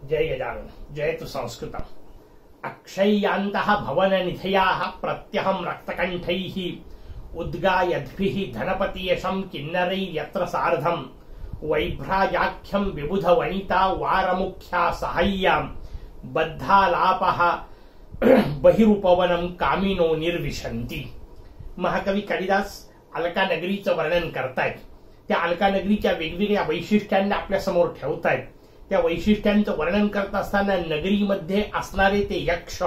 जय गजानन जयतु संस्कृतम्। अक्षय्यान्तः भवननिधयाः प्रत्यहं रक्तकण्ठैः उद्गायद्भिः धनपतियशं किन्नरैर्यत्र सार्धम् वैभ्राजाख्यं विबुधवनिता वारमुख्या सहाय्यां बद्धालापः बहिरुपवनं कामिनो निर्विशन्ति। महाकवी कालिदास अलका नगरीचं वर्णन करतायत। त्या अलका नगरीच्या वेगवेगळ्या वैशिष्ट्यांना आपल्या समोर ठेवतायत। त्या वैशिष्ट्यांचं वर्णन करत असताना नगरीमध्ये असणारे ते यक्ष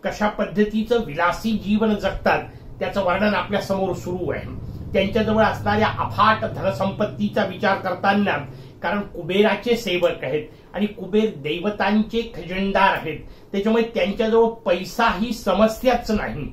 कशा पद्धतीचं विलासी जीवन जगतात त्याचं वर्णन आपल्या समोर सुरू आहे। त्यांच्याजवळ असणाऱ्या अफाट धनसंपत्तीचा विचार करताना, कारण कुबेराचे सेवक आहेत आणि कुबेर दैवतांचे खजिनदार आहेत, त्याच्यामुळे त्यांच्याजवळ पैसा ही समस्याच नाही।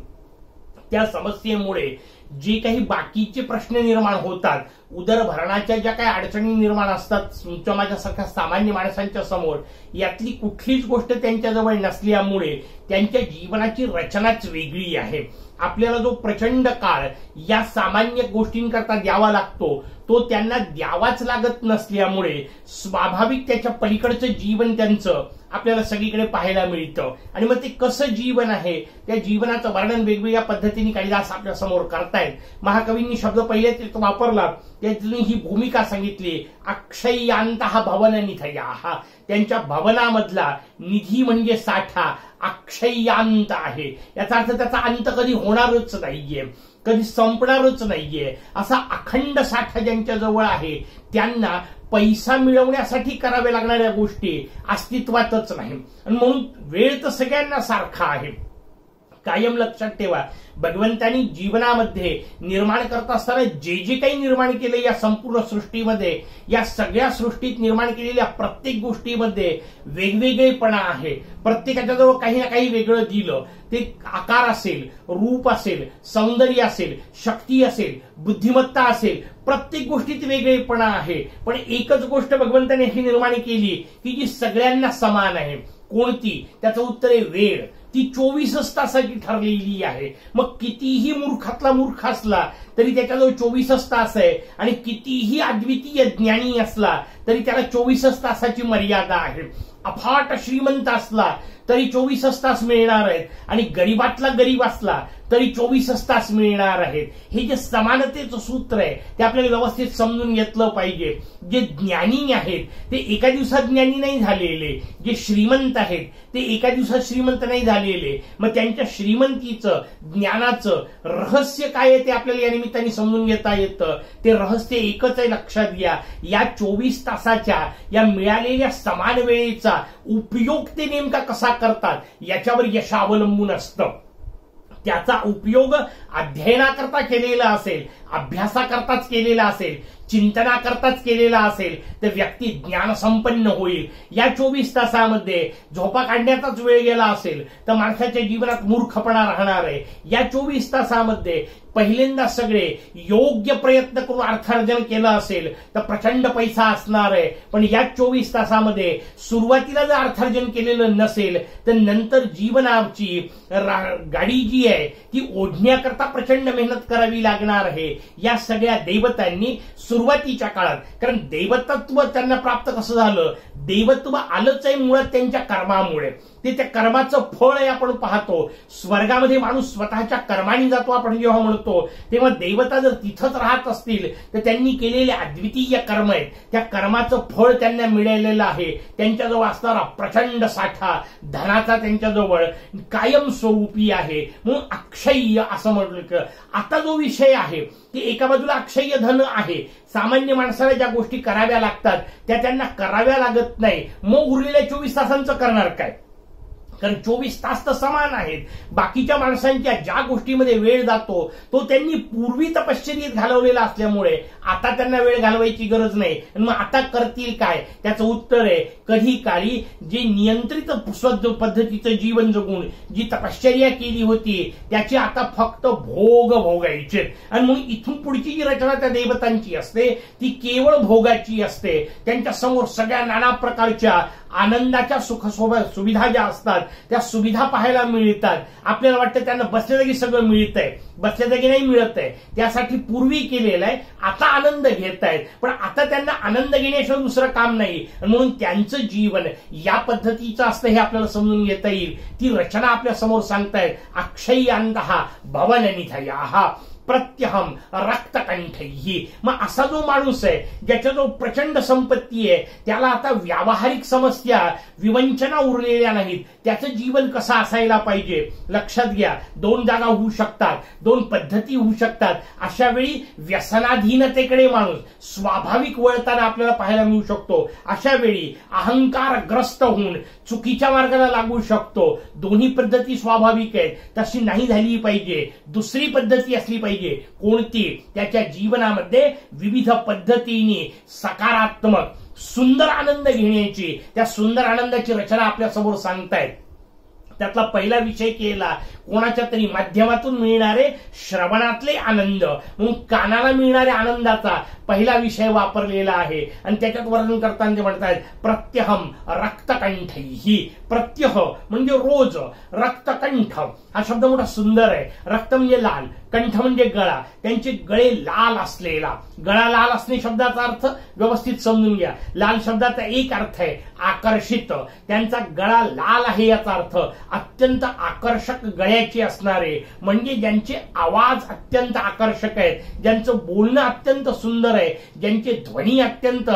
त्या समस्येमुळे जे काही बाकीचे प्रश्न निर्माण होतात, उदरभरणाच्या ज्या काही अडचणी निर्माण असतात तुमच्या माझ्यासारख्या सामान्य माणसांच्या समोर, यातली कुठलीच गोष्ट त्यांच्याजवळ नसल्यामुळे त्यांच्या जीवनाची रचनाच वेगळी आहे। आपल्याला जो प्रचंड काळ या सामान्य गोष्टींकरता द्यावा लागतो तो त्यांना द्यावाच लागत नसल्यामुळे स्वाभाविक त्याच्या पलीकडचं जीवन त्यांचं आपल्याला सगळीकडे पाहायला मिळतं। आणि मग ते कसं जीवन आहे त्या जीवनाचं वर्णन वेगवेगळ्या पद्धतीने कालिदास आपल्या समोर करतायत। महाकवींनी शब्द पहिले वापरला, त्यातली ही भूमिका सांगितली, अक्षय्यान्तः भवननिधयाः। त्यांच्या भवनामधला निधी म्हणजे साठा अक्षय्यांत आहे, याचा अर्थ त्याचा अंत कधी होणारच नाहीये, कधी संपणारच नाहीये। असा अखंड साठा ज्यांच्या जवळ आहे त्यांना पैसा मिळवण्यासाठी कराव्या लागणाऱ्या गोष्टी अस्तित्वातच नाही। आणि म्हणून वेळ तर सगळ्यांना सारखा आहे। कायम लक्षात ठेवा, भगवंतांनी जीवनामध्ये निर्माण करत असताना जे जे काही निर्माण केले या संपूर्ण सृष्टीमध्ये, या सगळ्या सृष्टीत निर्माण केलेल्या प्रत्येक गोष्टीमध्ये वेगवेगळेपणा आहे। प्रत्येकाच्या जवळ काही ना काही वेगळं दिलं, ते आकार असेल, रूप असेल, सौंदर्य असेल, शक्ती असेल, बुद्धिमत्ता असेल, प्रत्येक गोष्टीत वेगळेपणा आहे। पण एकच गोष्ट भगवंताने ही निर्माण केली की जी सगळ्यांना समान आहे। कोणती? त्याचं उत्तर आहे वेळ। ती 24 तासाची ठरलेली आहे। मग कितीही मूर्खातला मूर्ख असला तरी त्याच्याजवळ 24 तास आहे, आणि कितीही अद्वितीय ज्ञानी असला तरी त्याला 24 तासाची मर्यादा आहे। अफाट श्रीमंत असला तरी 24 तास मिळणार आहेत, आणि गरीबातला गरीब असला तरी 24 तास मिळणार आहेत। हे जे समानतेचं सूत्र आहे ते आपल्याला व्यवस्थित समजून घेतलं पाहिजे। जे ज्ञानी आहेत ते एका दिवसात ज्ञानी नाही झालेले, जे श्रीमंत आहेत ते एका दिवसात श्रीमंत नाही झालेले। मग त्यांच्या श्रीमंतीचं ज्ञानाचं रहस्य काय आहे ते आपल्याला या निमित्ताने समजून घेता येतं। ते रहस्य एकच आहे, लक्षात घ्या, या 24 तासाच्या या मिळालेल्या समान वेळेचा उपयोग ते नेमका कसा करतात याच्यावर यश अवलंबून असतं। त्याचा उपयोग अध्ययनाकरता केलेला असेल, अभ्यासाकरताच केलेला असेल, चिंतनाकरताच केलेला असेल तर व्यक्ती ज्ञानसंपन्न होईल। या 24 तासामध्ये झोपा काढण्याचाच वेळ गेला असेल तर माणसाच्या जीवनात मूर्खपणा राहणार आहे। या 24 तासामध्ये पहिल्यांदा सगळे योग्य प्रयत्न करून अर्थार्जन केलं असेल तर प्रचंड पैसा असणार आहे। पण या 24 तासामध्ये सुरुवातीला जर अर्थार्जन केलेलं नसेल तर नंतर जीवनाची गाडी जी आहे ती ओढण्याकरता प्रचंड मेहनत करावी लागणार आहे। या सगळ्या दैवतांनी सुरुवातीच्या काळात, कारण दैवतत्व त्यांना प्राप्त कसं झालं, दैवत्व आलंच आहे मुळात त्यांच्या कर्मामुळे। ते त्या कर्माचं फळ आहे। आपण पाहतो स्वर्गामध्ये माणूस स्वतःच्या कर्माने जातो आपण जेव्हा म्हणतो, तेव्हा देवता जर तिथंच राहत असतील तर त्यांनी केलेले अद्वितीय कर्म आहेत, त्या कर्माचं फळ त्यांना मिळालेलं आहे। त्यांच्याजवळ असणारा प्रचंड साठा धनाचा त्यांच्याजवळ कायमस्वरूपी आहे, म्हणून अक्षय्य असं म्हटलं। आता जो विषय आहे की एका बाजूला अक्षय्य धन आहे, सामान्य माणसाला ज्या गोष्टी कराव्या लागतात त्या त्यांना कराव्या लागत नाही, मग उरलेल्या 24 तासांचं करणार काय? कारण 24 तास तर समान आहेत। बाकीच्या माणसांच्या ज्या गोष्टीमध्ये वेळ जातो तो त्यांनी पूर्वी तपश्चर्येत घालवलेला असल्यामुळे आता त्यांना वेळ घालवायची गरज नाही। मग आता करतील काय? त्याचं उत्तर आहे, कधी काळी जे नियंत्रित पद्धतीचं जीवन जगून जी तपश्चर्या केली होती त्याची आता फक्त भोग भोगायचे। आणि मग इथून पुढची जी रचना त्या देवतांची असते ती केवळ भोगाची असते। त्यांच्या समोर सगळ्या नाना प्रकारच्या आनंदाच्या सुविधा ज्या असतात त्या सुविधा पाहायला मिळतात. आपल्याला वाटतं त्यांना बसल्या जागी सगळं मिळतंय, बसल्या जागी नाही मिळत आहे. त्यासाठी पूर्वी केलेलं आहे, आता आनंद घेत आहेत, पण आता त्यांना आनंद घेण्याशिवाय दुसरं काम नाही. म्हणून त्यांचं जीवन या पद्धतीचं असतं हे आपल्याला समजून घेता येईल. ती रचना आपल्या समोर सांगतायत. अक्षय्यांतः भवननिधयाः प्रत्यहम रक्तकंठैः. मग असा जो माणूस आहे ज्याच्याजवळ प्रचंड संपत्ती आहे, त्याला आता व्यावहारिक समस्या विवंचना उरलेल्या नाहीत. त्याचं जीवन कसं असायला पाहिजे लक्षात घ्या. दोन जागा होऊ शकतात, दोन पद्धती होऊ शकतात. अशा वेळी व्यसनाधीनतेकडे माणूस स्वाभाविक वळताना आपल्याला पाहायला मिळू शकतो. अशा वेळी अहंकारग्रस्त होऊन चुकीच्या मार्गाला लागू शकतो. दोन्ही पद्धती स्वाभाविक आहेत, तशी नाही झाली पाहिजे. दुसरी पद्धती असली पाहिजे. कोणती? त्याच्या जीवनामध्ये विविध पद्धतीने सकारात्मक सुंदर आनंद घेण्याची, त्या सुंदर आनंदाची रचना आपल्या समोर सांगतायत. त्यातला पहिला विषय केला कोणाच्या तरी माध्यमातून मिळणारे श्रवणातले आनंद, म्हणून कानाला मिळणाऱ्या आनंदाचा पहिला विषय वापरलेला आहे. आणि त्याच्यात वर्णन करताना ते म्हणतात प्रत्यहम रक्तकंठैः. प्रत्यह म्हणजे रोज, रक्तकंठ हा शब्द मोठा सुंदर आहे. रक्त म्हणजे लाल, कंठ म्हणजे गळा. त्यांचे गळे लाल असलेला, गळा लाल असणे शब्दाचा अर्थ व्यवस्थित समजून घ्या. लाल शब्दाचा एक अर्थ आहे आकर्षित. त्यांचा गळा लाल आहे याचा अर्थ अत्यंत आकर्षक गळ्याचे असणारे, म्हणजे ज्यांचे आवाज अत्यंत आकर्षक आहेत, ज्यांचं बोलणं अत्यंत सुंदर आहे, ज्यांचे ध्वनी अत्यंत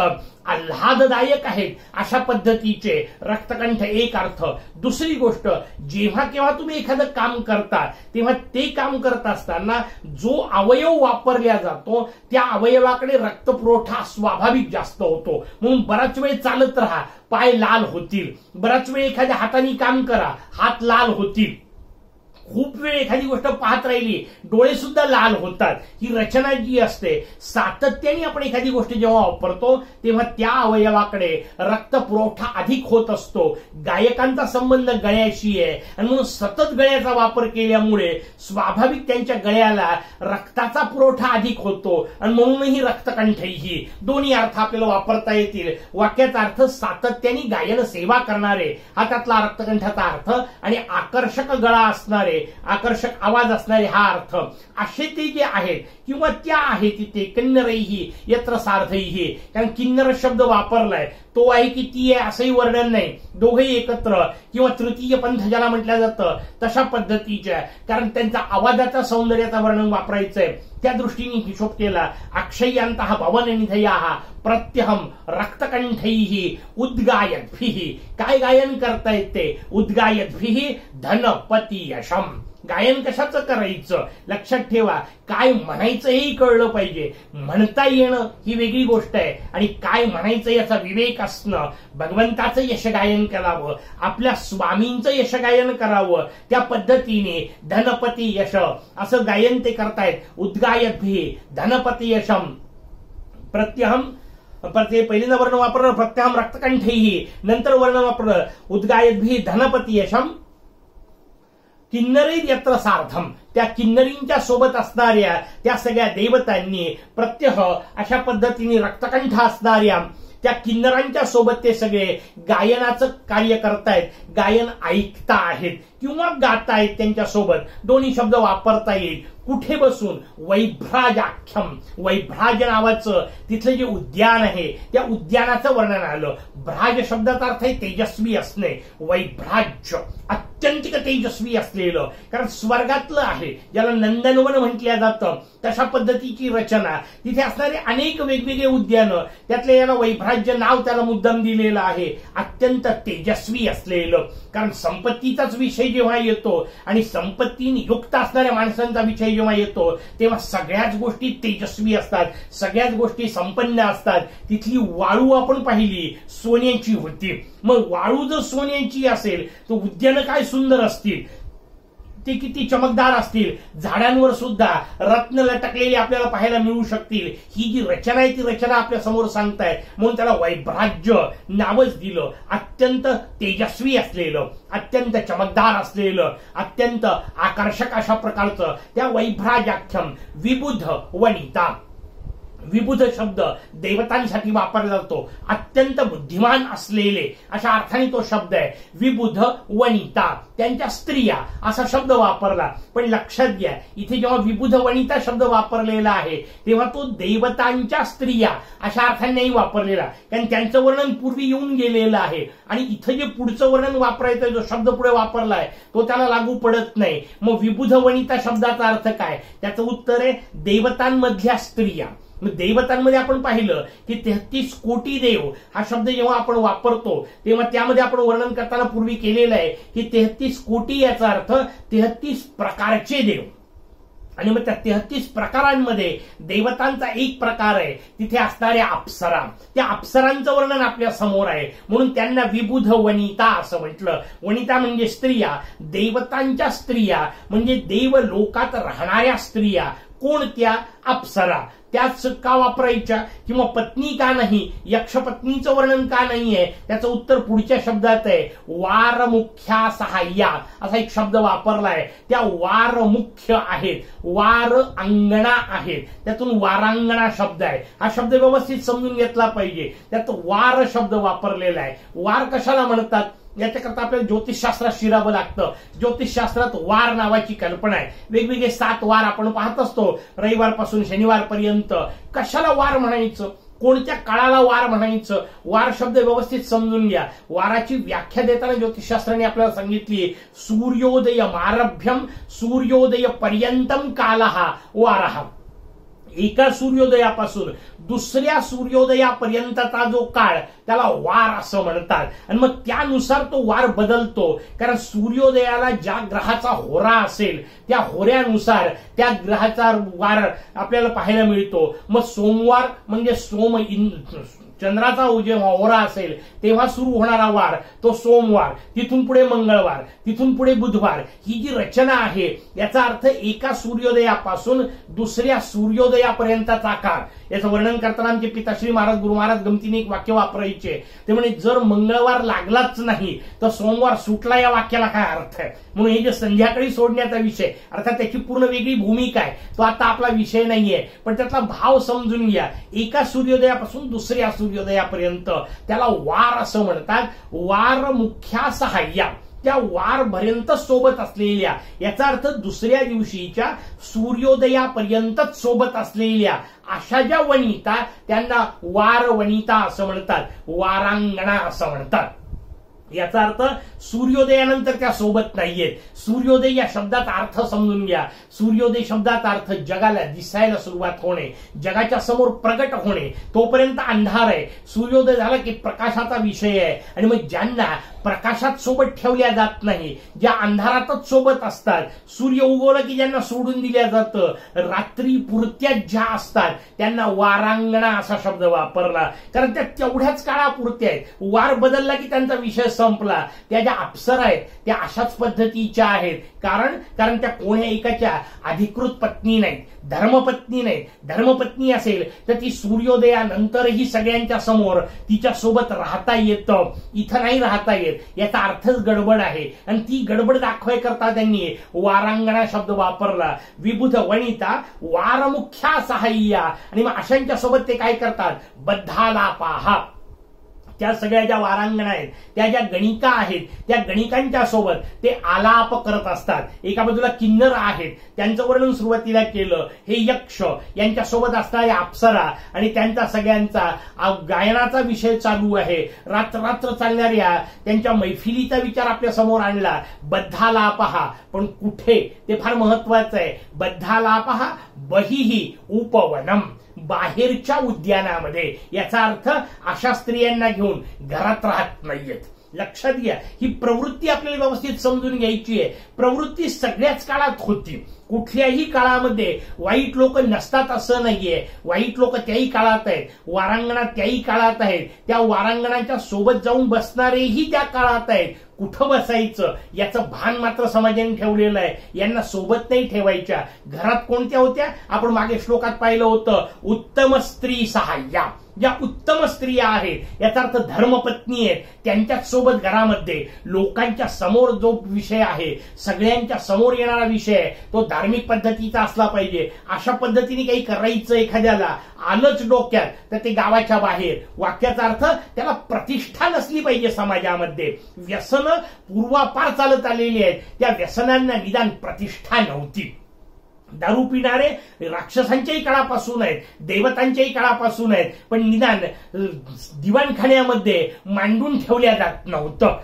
आल्हाददायक आहेत, अशा पद्धतीचे रक्तकंठ एक अर्थ. दुसरी गोष्ट, जेव्हा केव्हा तुम्ही एखादं काम करता तेव्हा ते काम करत असताना जो अवयव वापरला जातो त्या अवयवाकडे रक्तपुरवठा स्वाभाविक जास्त होतो. म्हणून बराच वेळ चालत राहा, पाय लाल होतील. बराच वेळ एखाद्या हाताने काम करा, हात लाल होतील. खूप वेळ एखादी गोष्ट पाहत राहिली, डोळे सुद्धा लाल होतात. ही रचना जी असते, सातत्याने आपण एखादी गोष्ट जेव्हा वापरतो तेव्हा त्या अवयवाकडे रक्तपुरवठा अधिक होत असतो. गायकांचा संबंध गळ्याशी आहे आणि म्हणून सतत गळ्याचा वापर केल्यामुळे स्वाभाविक त्यांच्या गळ्याला रक्ताचा पुरवठा अधिक होतो आणि म्हणूनही रक्तकंठैः. दोन्ही अर्थ आपल्याला वापरता येतील. वाक्याचा अर्थ सातत्याने गायन सेवा करणारे हा त्यातला रक्तकंठाचा अर्थ, आणि आकर्षक गळा असणारे, आकर्षक आवाज असणारे हा अर्थ. असे ते जे आहेत किंवा त्या आहेत तिथे किन्नरैः यत्र सार्धैः. कारण किन्नर शब्द वापरलाय, तो आहे की ती आहे असंही वर्णन नाही. दोघेही एकत्र किंवा तृतीय पंथ ज्याला म्हटलं जातं तशा पद्धतीच्या, कारण त्यांचा आवाजाचा सौंदर्याचा वर्णन वापरायचंय त्या दृष्टीने हिशोब केला. अक्षय्यांतः भवननिधयाः प्रत्यहम रक्तकंठैः उद्गायद्भिः. काय गायन करता येते? उद्गायद्भिः धनपती यशम. गायन कशाचं करायचं लक्षात ठेवा. काय म्हणायचं हेही कळलं पाहिजे. म्हणता येणं ही वेगळी गोष्ट आहे, आणि काय म्हणायचं याचा विवेक असणं. भगवंताचं यश गायन करावं, आपल्या स्वामींचं यश गायन करावं. त्या पद्धतीने धनपती यश असं गायन ते करतायत. उद्गायद्भिः धनपती यशम. प्रत्यहम पहिल्यांदा वर्ण वापरलं प्रत्यहम रक्तकंठैः, नंतर वर्ण वापरलं उद्गायद्भिः धनपती यशम. किन्नरी यत्र सार्धम. त्या किन्नरींच्या सोबत असणाऱ्या त्या सगळ्या देवतांनी प्रत्यह अशा पद्धतीने रक्तकंठ असणाऱ्या त्या किन्नरांच्या सोबत ते सगळे गायनाचं कार्य करतायत. गायन ऐकता आहेत किंवा गातायत त्यांच्यासोबत. दोन्ही शब्द वापरता येईल. कुठे बसून? वैभ्राजाख्यम. वैभ्राज नावाचं तिथलं जे उद्यान आहे त्या उद्यानाचं वर्णन आलं. भ्राज शब्दाचा अर्थ आहे तेजस्वी असणे. वैभ्राज अत्यंतिक तेजस्वी असलेलं, कारण स्वर्गातलं आहे, ज्याला नंदनवन म्हटलं जातं तशा पद्धतीची रचना. तिथे असणारे अनेक वेगवेगळे उद्यानं, त्यातल्या याला वैभ्राज्य नाव त्याला मुद्दाम दिलेलं आहे. अत्यंत तेजस्वी असलेलं, कारण संपत्तीचाच विषय जेव्हा येतो आणि संपत्तीने युक्त असणाऱ्या माणसांचा विषय जेव्हा येतो तेव्हा सगळ्याच गोष्टी तेजस्वी असतात, सगळ्याच गोष्टी संपन्न असतात. तिथली वाळू आपण पाहिली सोन्याची होती. मग वाळू जर सोन्याची असेल तर उद्यानं काय सुंदर असतील, ते किती चमकदार असतील. झाडांवर सुद्धा रत्न लटकलेले आपल्याला पाहायला मिळू शकतील. ही जी रचना आहे ती रचना आपल्या समोर सांगतायत, म्हणून त्याला वैभ्राज्य नावच दिलं. अत्यंत तेजस्वी असलेलं, अत्यंत चमकदार असलेलं, अत्यंत आकर्षक अशा प्रकारचं त्या वैभ्राजाख्यम. विबुध वनिता. विबुध शब्द देवतांसाठी वापरला जातो. अत्यंत बुद्धिमान असलेले अशा अर्थाने तो शब्द आहे. विबुध वनिता, त्यांच्या स्त्रिया असा शब्द वापरला. पण लक्षात घ्या, इथे जेव्हा विबुध वनिता शब्द वापरलेला आहे तेव्हा तो देवतांच्या स्त्रिया अशा अर्थाने नाही वापरलेला, कारण त्यांचं वर्णन पूर्वी येऊन गेलेलं आहे. आणि इथं जे पुढचं वर्णन वापरायचं, जो शब्द पुढे वापरलाय तो त्याला लागू पडत नाही. मग विबुध वनिता शब्दाचा अर्थ काय? त्याचं उत्तर आहे देवतांमधल्या स्त्रिया. देवतांमध्ये आपण पाहिलं की 33 कोटी देव हा शब्द जेव्हा आपण वापरतो तेव्हा त्यामध्ये आपण वर्णन करताना पूर्वी केलेलं आहे की 33 कोटी याचा अर्थ 33 प्रकारचे देव. आणि मग त्या 33 प्रकारांमध्ये देवतांचा एक प्रकार आहे, तिथे असणाऱ्या अप्सरा. त्या अप्सरांचं वर्णन आपल्या समोर आहे, म्हणून त्यांना विबुध वनिता असं म्हटलं. वनिता म्हणजे स्त्रिया, देवतांच्या स्त्रिया म्हणजे देव लोकात राहणाऱ्या स्त्रिया. कोणत्या? अप्सरा. त्याच का वापरायच्या? किंवा पत्नी का नाही? यक्षपत्नीचं वर्णन का नाहीये? त्याचं उत्तर पुढच्या शब्दात आहे. वारमुख्या सहाय्या असा एक शब्द वापरलाय. त्या वारमुख्य आहेत, वार अंगणा आहेत, त्यातून वारांगणा शब्द आहे. हा शब्द व्यवस्थित समजून घेतला पाहिजे. त्यात वार शब्द वापरलेला आहे. वार कशाला म्हणतात याच्याकरता आपल्याला ज्योतिषशास्त्रात शिरावं लागतं. ज्योतिषशास्त्रात वार नावाची कल्पना आहे. वेगवेगळे 7 वार आपण पाहत असतो, रविवारपासून शनिवारपर्यंत. कशाला वार म्हणायचं? कोणत्या काळाला वार म्हणायचं? वार शब्द व्यवस्थित समजून घ्या. वाराची व्याख्या देताना ज्योतिषशास्त्राने आपल्याला सांगितली, सूर्योदय मारभ्यम सूर्योदय पर्यंतम कालः वारः. एका सूर्योदयापासून दुसऱ्या सूर्योदयापर्यंतचा जो काळ त्याला वार असं म्हणतात. आणि मग त्यानुसार तो वार बदलतो, कारण सूर्योदयाला ज्या ग्रहाचा होरा असेल त्या होऱ्यानुसार त्या ग्रहाचा वार आपल्याला पाहायला मिळतो. मग सोमवार म्हणजे चंद्राचा जेव्हा होरा असेल तेव्हा सुरू होणारा वार तो सोमवार, तिथून पुढे मंगळवार, तिथून पुढे बुधवार. ही जी रचना आहे याचा अर्थ एका सूर्योदयापासून दुसऱ्या सूर्योदयापर्यंतचा काळ. याचं वर्णन करताना आमचे पिताश्री महाराज गुरु महाराज गमतीने एक वाक्य वापरायचे. ते म्हणे, जर मंगळवार लागलाच नाही तर सोमवार सुटला या वाक्याला काय अर्थ आहे? म्हणून हे जे संध्याकाळी सोडण्याचा विषय, अर्थात त्याची पूर्ण वेगळी भूमिका आहे, तो आता आपला विषय नाहीये, पण त्यातला भाव समजून घ्या. एका सूर्योदयापासून दुसऱ्या सूर्योदयापर्यंत त्याला वार असं म्हणतात. वार मुख्या सहाय्या, त्या वारपर्यंत सोबत असलेल्या, याचा अर्थ दुसऱ्या दिवशीच्या सूर्योदयापर्यंतच सोबत असलेल्या अशा ज्या वनिता त्यांना वार वनिता असं म्हणतात, वारांगणा असं म्हणतात. याचा अर्थ सूर्योदयानंतर त्या सोबत नाहीयेत. सूर्योदय या शब्दाचा अर्थ समजून घ्या. सूर्योदय शब्दाचा अर्थ जगाला दिसायला सुरुवात होणे, जगाच्या समोर प्रगट होणे. तोपर्यंत अंधार आहे. सूर्योदय झाला की प्रकाशाचा विषय आहे. आणि मग ज्यांना प्रकाशात सोबत ठेवल्या जात नाही, ज्या अंधारातच सोबत असतात, सूर्य उगवला की ज्यांना सोडून दिल्या जातं, रात्री पुरत्या ज्या असतात त्यांना वारांगणा असा शब्द वापरला, कारण त्या तेवढ्याच काळापुरत्या आहेत. वार बदलला की त्यांचा विषय संपला. त्या ज्या अप्सरा आहेत त्या अशाच पद्धतीच्या आहेत, कारण त्या कोण्या एकाच्या अधिकृत पत्नी नाहीत, धर्मपत्नी नाहीत. धर्मपत्नी असेल तर ती सूर्योदयानंतरही सगळ्यांच्या समोर तिच्या सोबत राहता येतं, इथं नाही राहता येत. याचा अर्थच गडबड आहे. आणि ती गडबड दाखवायकरता त्यांनी वारांगणा शब्द वापरला. विबुध वनिता वारमुख्या सहाय्या. आणि मग अशांच्या सोबत ते काय करतात? बद्धालापाः. त्या सगळ्या ज्या वारांगणा आहेत, त्या ज्या गणिका आहेत, त्या गणिकांच्या सोबत ते आलाप करत असतात. एका बाजूला किन्नर आहेत, त्यांचं वर्णन सुरुवातीला केलं. हे यक्ष यांच्या सोबत असणाऱ्या अप्सरा आणि त्यांचा सगळ्यांचा गायनाचा विषय चालू आहे. रात्र चालणाऱ्या त्यांच्या मैफिलीचा विचार आपल्या समोर आणला. बद्धालापः, पण कुठे ते फार महत्वाचं आहे. बद्धालापः बहिः उपवनम, बाहेरच्या उद्यानामध्ये. याचा अर्थ अशा स्त्रियांना घेऊन घरात राहत नाहीयेत. लक्षात घ्या, ही प्रवृत्ती आपल्याला व्यवस्थित समजून घ्यायची आहे. प्रवृत्ती सगळ्याच काळात होती. कुठल्याही काळामध्ये वाईट लोक नसतात असं नाहीये. वाईट लोक त्याही काळात आहेत, वारांगणा त्याही काळात आहेत. त्या वारांगणाच्या सोबत जाऊन बसणारेही त्या काळात आहेत. कुठं बसायचं याचं भान मात्र समाजाने ठेवलेलं आहे. यांना सोबत नाही ठेवायच्या. घरात कोणत्या होत्या? आपण मागे श्लोकात पाहिलं होतं, उत्तम स्त्री सहाय्या. ज्या उत्तम स्त्रिया आहेत, याचा अर्थ धर्मपत्नी आहेत, त्यांच्या सोबत घरामध्ये लोकांच्या समोर जो विषय आहे, सगळ्यांच्या समोर येणारा विषय तो धार्मिक पद्धतीचा असला पाहिजे. अशा पद्धतीने काही करायचं एखाद्याला आलंच डोक्यात तर ते गावाच्या बाहेर. वाक्याचा अर्थ त्याला प्रतिष्ठा नसली पाहिजे समाजामध्ये. व्यसनं पूर्वापार चालत आलेली आहेत, त्या व्यसनांना निदान प्रतिष्ठा नव्हती. दारू पिणारे राक्षसांच्याही काळापासून आहेत, देवतांच्याही काळापासून आहेत, पण निदान दिवाणखान्यामध्ये मांडून ठेवल्या जात नव्हतं.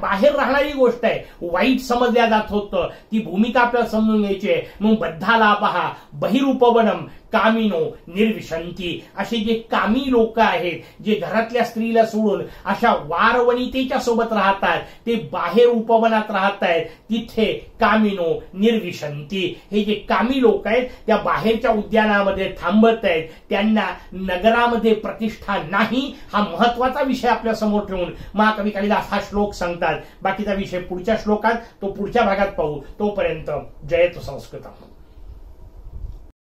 बाहेर राहणारी गोष्ट आहे, वाईट समजल्या जात होतं. ती भूमिका आपल्याला समजून घ्यायची आहे. मग बद्धाला पहा, बहिरूपवनम कामिनो निर्विशंती, असे जे कामी लोक आहेत, जे घरातल्या स्त्रीला सोडून अशा वारवनितेच्या सोबत राहतात, ते बाहेर उपवनात राहत आहेत, तिथे कामिनो निर्विशंती. हे जे कामी लोक आहेत त्या बाहेरच्या उद्यानामध्ये थांबत आहेत, त्यांना नगरामध्ये प्रतिष्ठा नाही, हा महत्वाचा विषय आपल्या समोर ठेवून महाकवी कालिदास हा श्लोक सांगतात. बाकीचा विषय पुढच्या श्लोकात, तो पुढच्या भागात पाहू. तोपर्यंत जयतु संस्कृतम्.